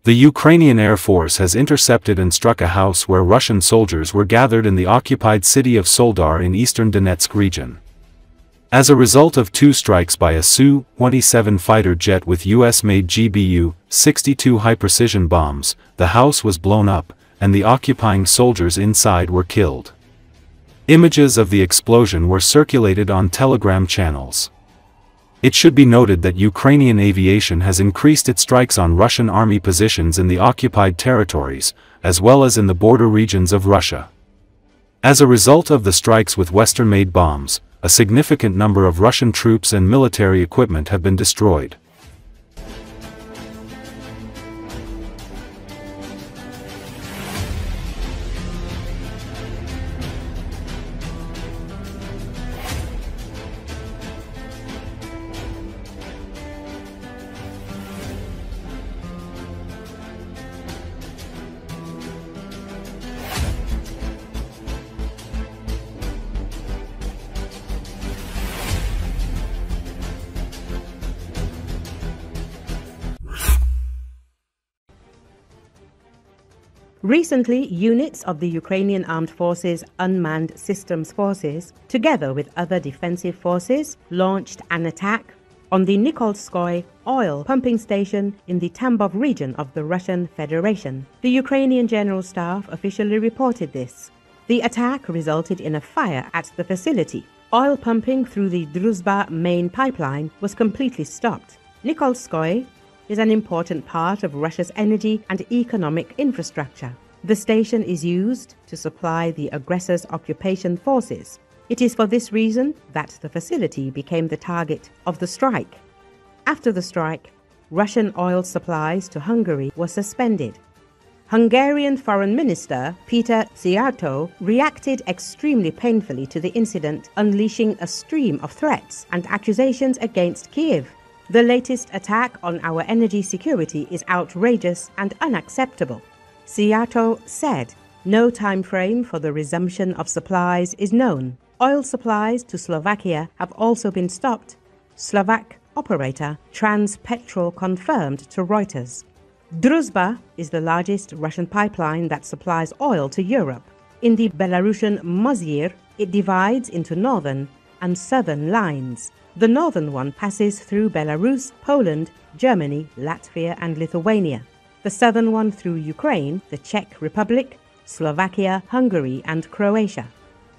The Ukrainian Air Force has intercepted and struck a house where Russian soldiers were gathered in the occupied city of Soledar in eastern Donetsk region. As a result of 2 strikes by a Su-27 fighter jet with US-made GBU-62 high-precision bombs, the house was blown up, and the occupying soldiers inside were killed. Images of the explosion were circulated on Telegram channels. It should be noted that Ukrainian aviation has increased its strikes on Russian army positions in the occupied territories, as well as in the border regions of Russia. As a result of the strikes with Western-made bombs, a significant number of Russian troops and military equipment have been destroyed. Recently, units of the Ukrainian Armed Forces Unmanned Systems Forces, together with other defensive forces, launched an attack on the Nikolskoye oil pumping station in the Tambov region of the Russian Federation. The Ukrainian General Staff officially reported this. The attack resulted in a fire at the facility. Oil pumping through the Druzhba main pipeline was completely stopped. Nikolskoye is an important part of Russia's energy and economic infrastructure. The station is used to supply the aggressor's occupation forces. It is for this reason that the facility became the target of the strike. After the strike, Russian oil supplies to Hungary were suspended. Hungarian Foreign Minister Peter Szijjártó reacted extremely painfully to the incident, unleashing a stream of threats and accusations against Kiev. The latest attack on our energy security is outrageous and unacceptable. Szijjártó said, no time frame for the resumption of supplies is known. Oil supplies to Slovakia have also been stopped, Slovak operator Transpetrol confirmed to Reuters. Druzhba is the largest Russian pipeline that supplies oil to Europe. In the Belarusian Mozyr, it divides into northern and southern lines. The northern one passes through Belarus, Poland, Germany, Latvia and Lithuania. The southern one through Ukraine, the Czech Republic, Slovakia, Hungary and Croatia.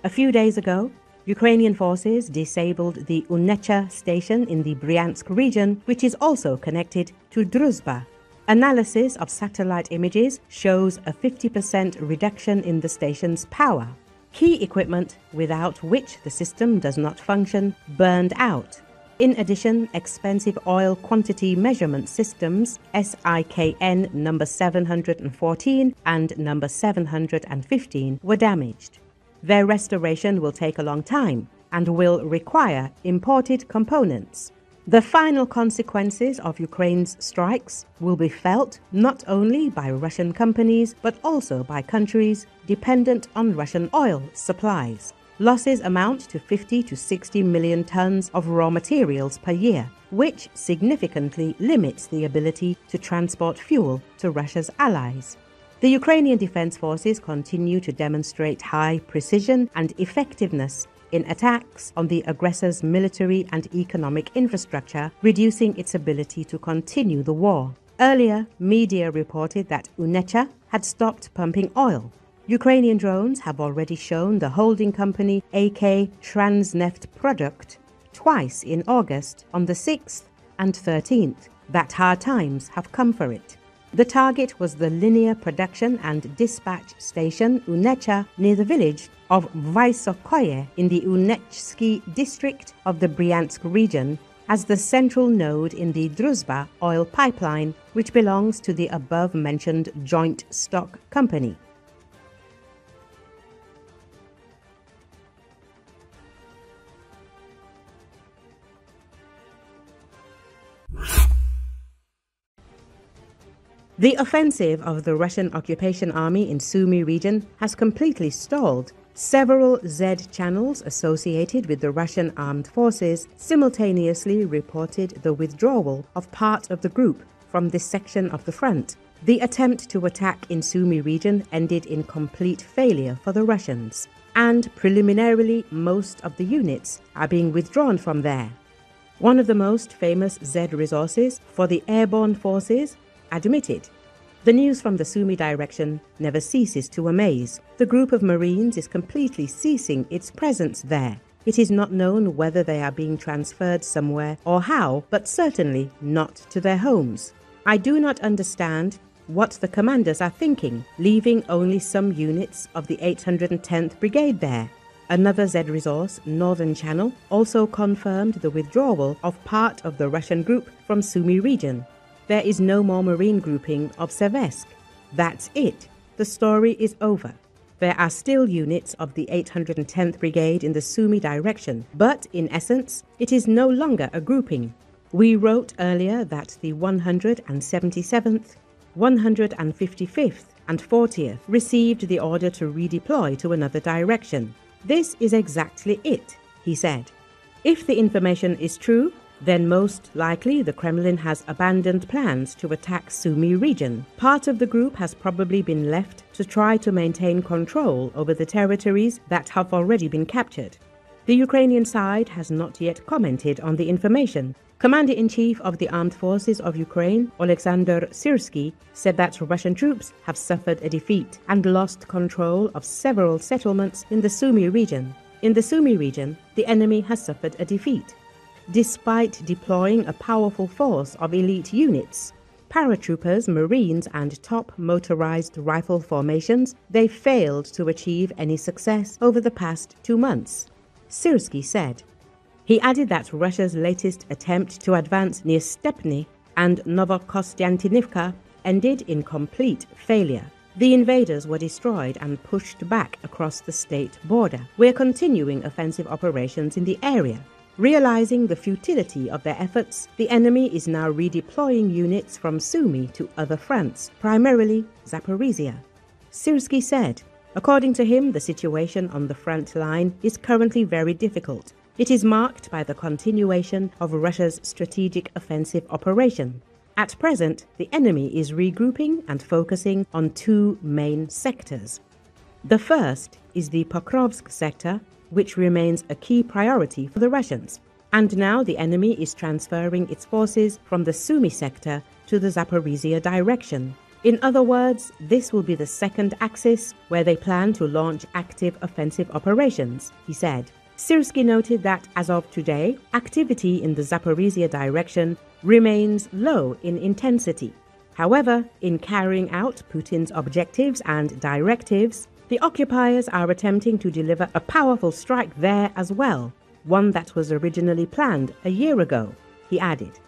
A few days ago, Ukrainian forces disabled the Unecha station in the Bryansk region, which is also connected to Druzhba. Analysis of satellite images shows a 50% reduction in the station's power. Key equipment without which the system does not function burned out. In addition, expensive oil quantity measurement systems SIKN number 714 and number 715 were damaged. Their restoration will take a long time and will require imported components. The final consequences of Ukraine's strikes will be felt not only by Russian companies but also by countries dependent on Russian oil supplies. Losses amount to 50 to 60 million tons of raw materials per year, which significantly limits the ability to transport fuel to Russia's allies. The Ukrainian Defense Forces continue to demonstrate high precision and effectiveness in attacks on the aggressor's military and economic infrastructure, reducing its ability to continue the war. Earlier, media reported that Unecha had stopped pumping oil. Ukrainian drones have already shown the holding company AK Transneft product twice in August on the 6th and 13th that hard times have come for it. The target was the linear production and dispatch station Unecha near the village of Vysokoye in the Unechsky district of the Bryansk region as the central node in the Druzhba oil pipeline, which belongs to the above-mentioned joint stock company. The offensive of the Russian occupation army in Sumy region has completely stalled. Several Z channels associated with the Russian armed forces simultaneously reported the withdrawal of part of the group from this section of the front. The attempt to attack in Sumy region ended in complete failure for the Russians, and preliminarily most of the units are being withdrawn from there. One of the most famous Z resources for the airborne forces admitted. The news from the Sumy direction never ceases to amaze. The group of Marines is completely ceasing its presence there. It is not known whether they are being transferred somewhere or how, but certainly not to their homes. I do not understand what the commanders are thinking, leaving only some units of the 810th Brigade there. Another Z resource, Northern Channel, also confirmed the withdrawal of part of the Russian group from Sumy region. There is no more Marine grouping of Seversk. That's it. The story is over. There are still units of the 810th Brigade in the Sumy direction, but in essence, it is no longer a grouping. We wrote earlier that the 177th, 155th and 40th received the order to redeploy to another direction. This is exactly it, he said. If the information is true, then most likely the Kremlin has abandoned plans to attack Sumy region. Part of the group has probably been left to try to maintain control over the territories that have already been captured. The Ukrainian side has not yet commented on the information. Commander-in-Chief of the Armed Forces of Ukraine, Oleksandr Syrsky, said that Russian troops have suffered a defeat and lost control of several settlements in the Sumy region. In the Sumy region, the enemy has suffered a defeat. Despite deploying a powerful force of elite units, paratroopers, Marines and top motorized rifle formations, they failed to achieve any success over the past 2 months, Syrsky said. He added that Russia's latest attempt to advance near Stepny and Novokostiantinivka ended in complete failure. The invaders were destroyed and pushed back across the state border. We're continuing offensive operations in the area. Realizing the futility of their efforts, the enemy is now redeploying units from Sumy to other fronts, primarily Zaporizhia. Syrsky said, according to him, the situation on the front line is currently very difficult. It is marked by the continuation of Russia's strategic offensive operation. At present, the enemy is regrouping and focusing on 2 main sectors. The first is the Pokrovsk sector, which remains a key priority for the Russians. And now the enemy is transferring its forces from the Sumy sector to the Zaporizhia direction. In other words, this will be the second axis where they plan to launch active offensive operations, he said. Syrsky noted that as of today, activity in the Zaporizhia direction remains low in intensity. However, in carrying out Putin's objectives and directives, the occupiers are attempting to deliver a powerful strike there as well, one that was originally planned a year ago, he added.